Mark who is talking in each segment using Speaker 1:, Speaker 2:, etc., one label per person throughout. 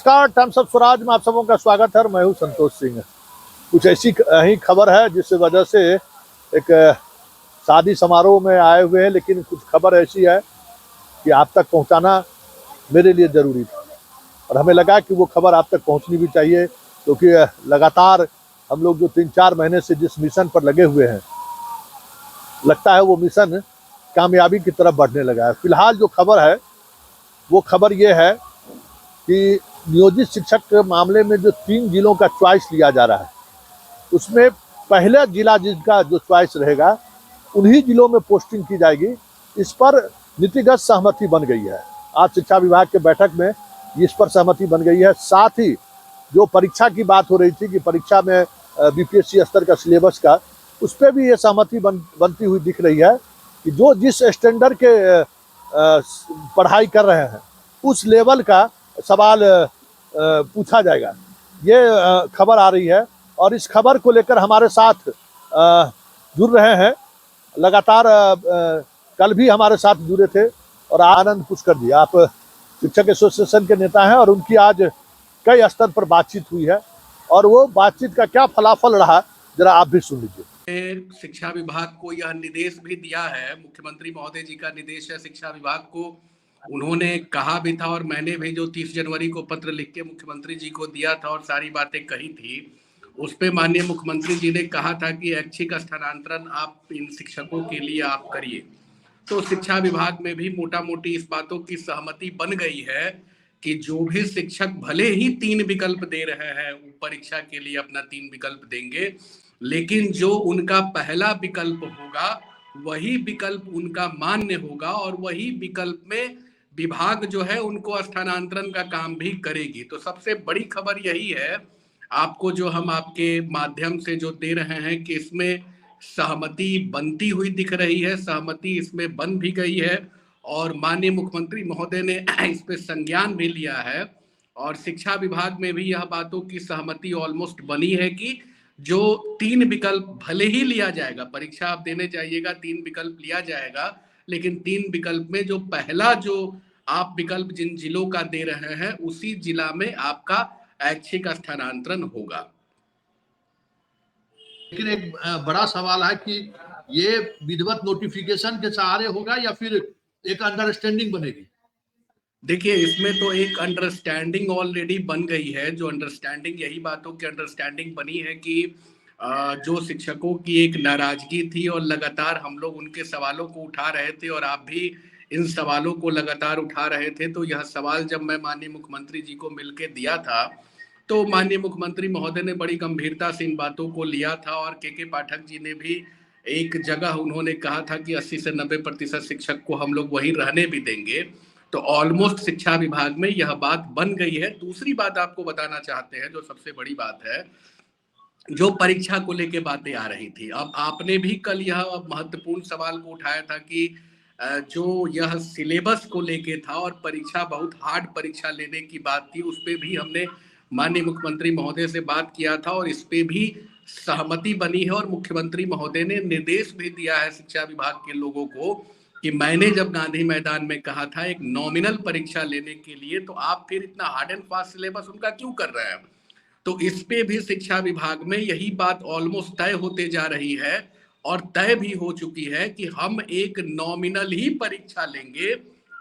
Speaker 1: नमस्कार, times of Swaraj में आप सबों का स्वागत है। मैं हूं संतोष सिंह। कुछ ऐसी ही खबर है जिस वजह से एक शादी समारोह में आए हुए हैं, लेकिन कुछ खबर ऐसी है कि आप तक पहुंचाना मेरे लिए ज़रूरी था और हमें लगा कि वो खबर आप तक पहुंचनी भी चाहिए, क्योंकि लगातार हम लोग जो 3-4 महीने से जिस मिशन पर लगे हुए हैं, लगता है वो मिशन कामयाबी की तरफ बढ़ने लगा है। फिलहाल जो खबर है वो खबर ये है कि नियोजित शिक्षक के मामले में जो 3 जिलों का चॉइस लिया जा रहा है, उसमें पहला जिला जिसका जो चॉइस रहेगा उन्हीं जिलों में पोस्टिंग की जाएगी। इस पर नीतिगत सहमति बन गई है। आज शिक्षा विभाग के बैठक में इस पर सहमति बन गई है। साथ ही जो परीक्षा की बात हो रही थी कि परीक्षा में बीपीएससी स्तर का सिलेबस का, उस पर भी ये सहमति बनती हुई दिख रही है कि जो जिस स्टैंडर्ड के पढ़ाई कर रहे हैं उस लेवल का सवाल पूछा जाएगा। ये खबर आ रही है और इस खबर को लेकर हमारे साथ जुड़ रहे हैं लगातार। कल भी हमारे साथ जुड़े थे और आनंद पुष्कर जी, आप शिक्षक एसोसिएशन के नेता हैं और उनकी आज कई स्तर पर बातचीत हुई है और वो बातचीत का क्या फलाफल रहा, जरा आप भी सुन लीजिए।
Speaker 2: शिक्षा विभाग को यह निर्देश भी दिया है, मुख्यमंत्री महोदय जी का निर्देश है शिक्षा विभाग को। उन्होंने कहा भी था और मैंने भी जो 30 जनवरी को पत्र लिख के मुख्यमंत्री जी को दिया था और सारी बातें कही थी, उस पे माननीय मुख्यमंत्री जी ने कहा था कि ऐच्छिक स्थानांतरण आप इन शिक्षकों के लिए आप करिए। तो शिक्षा विभाग में भी मोटा मोटी इस बातों की सहमति बन गई है कि जो भी शिक्षक भले ही 3 विकल्प दे रहे हैं, वो परीक्षा के लिए अपना 3 विकल्प देंगे, लेकिन जो उनका पहला विकल्प होगा वही विकल्प उनका मान्य होगा और वही विकल्प में विभाग जो है उनको स्थानांतरण का काम भी करेगी। तो सबसे बड़ी खबर यही है आपको, जो हम आपके माध्यम से जो दे रहे हैं कि इसमें सहमति बनती हुई दिख रही है, सहमति इसमें बन भी गई है और माननीय मुख्यमंत्री महोदय ने इस पे संज्ञान भी लिया है और शिक्षा विभाग में भी यह बातों की सहमति ऑलमोस्ट बनी है कि जो 3 विकल्प भले ही लिया जाएगा, परीक्षा आप देने जाइएगा 3 विकल्प लिया जाएगा, लेकिन 3 विकल्प में जो पहला जो आप विकल्प जिन जिलों का दे रहे हैं उसी जिला में आपका ऐच्छिक स्थानांतरण होगा।
Speaker 1: लेकिन एक बड़ा सवाल है कि ये विधिवत नोटिफिकेशन के सहारे होगा या फिर एक अंडरस्टैंडिंग बनेगी?
Speaker 2: देखिए, इसमें तो एक अंडरस्टैंडिंग ऑलरेडी बन गई है। जो अंडरस्टैंडिंग, यही बातों की अंडरस्टैंडिंग बनी है कि जो शिक्षकों की एक नाराजगी थी और लगातार हम लोग उनके सवालों को उठा रहे थे और आप भी इन सवालों को लगातार उठा रहे थे, तो यह सवाल जब मैं माननीय मुख्यमंत्री जी को मिलके दिया था तो माननीय मुख्यमंत्री महोदय ने बड़ी गंभीरता से इन बातों को लिया था और के पाठक जी ने भी एक जगह उन्होंने कहा था कि 80 से 90% शिक्षक को हम लोग वहीं रहने भी देंगे। तो ऑलमोस्ट शिक्षा विभाग में यह बात बन गई है। दूसरी बात आपको बताना चाहते हैं, जो सबसे बड़ी बात है, जो परीक्षा को लेके बातें आ रही थी, अब आपने भी कल यह महत्वपूर्ण सवाल को उठाया था कि जो यह सिलेबस को लेके था और परीक्षा बहुत हार्ड परीक्षा लेने की बात थी, उस पे भी हमने माननीय मुख्यमंत्री महोदय से बात किया था और इस पे भी सहमति बनी है और मुख्यमंत्री महोदय ने निर्देश भी दिया है शिक्षा विभाग के लोगों को कि मैंने जब गांधी मैदान में कहा था एक नॉमिनल परीक्षा लेने के लिए, तो आप फिर इतना हार्ड एंड फास्ट सिलेबस उनका क्यों कर रहे हैं। तो इस पे भी शिक्षा विभाग में यही बात ऑलमोस्ट तय होते जा रही है और तय भी हो चुकी है कि हम एक नॉमिनल ही परीक्षा लेंगे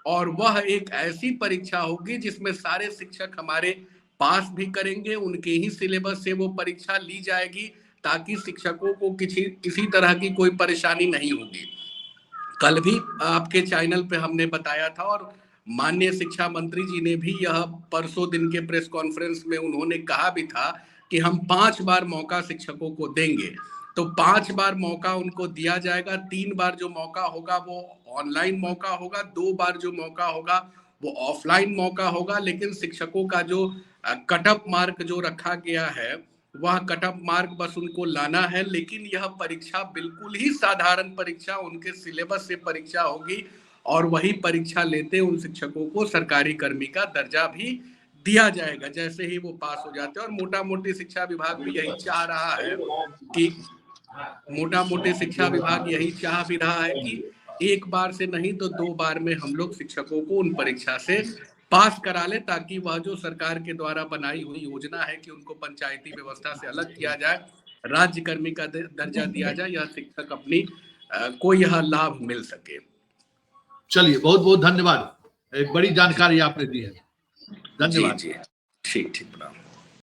Speaker 2: और वह एक ऐसी परीक्षा होगी जिसमें सारे शिक्षक हमारे पास भी करेंगे, उनके ही सिलेबस से वो परीक्षा ली जाएगी ताकि शिक्षकों को किसी तरह की कोई परेशानी नहीं होगी। कल भी आपके चैनल पे हमने बताया था और माननीय शिक्षा मंत्री जी ने भी यह परसों दिन के प्रेस कॉन्फ्रेंस में उन्होंने कहा भी था कि हम 5 बार मौका शिक्षकों को देंगे। तो 5 बार मौका उनको दिया जाएगा। 3 बार जो मौका होगा वो ऑनलाइन मौका होगा, 2 बार जो मौका होगा वो ऑफलाइन मौका होगा। लेकिन शिक्षकों का जो कट ऑफ मार्क जो रखा गया है, वह कट ऑफ मार्क बस उनको लाना है। लेकिन यह परीक्षा बिल्कुल ही साधारण परीक्षा, उनके सिलेबस से परीक्षा होगी और वही परीक्षा लेते उन शिक्षकों को सरकारी कर्मी का दर्जा भी दिया जाएगा जैसे ही वो पास हो जाते हैं। और मोटा मोटी शिक्षा विभाग भी यही चाह रहा है कि मोटा मोटी शिक्षा विभाग यही चाह भी रहा है कि एक बार से नहीं तो 2 बार में हम लोग शिक्षकों को उन परीक्षा से पास करा ले, ताकि वह जो सरकार के द्वारा बनाई हुई योजना है कि उनको पंचायती व्यवस्था से अलग किया जाए, राज्य कर्मी का दर्जा दिया जाए, यह शिक्षक अपनी को यह लाभ मिल सके।
Speaker 1: चलिए, बहुत बहुत धन्यवाद, एक बड़ी जानकारी आपने दी है।
Speaker 2: जी
Speaker 1: धन्यवाद।
Speaker 2: जी, ठीक ठीक, प्रणाम।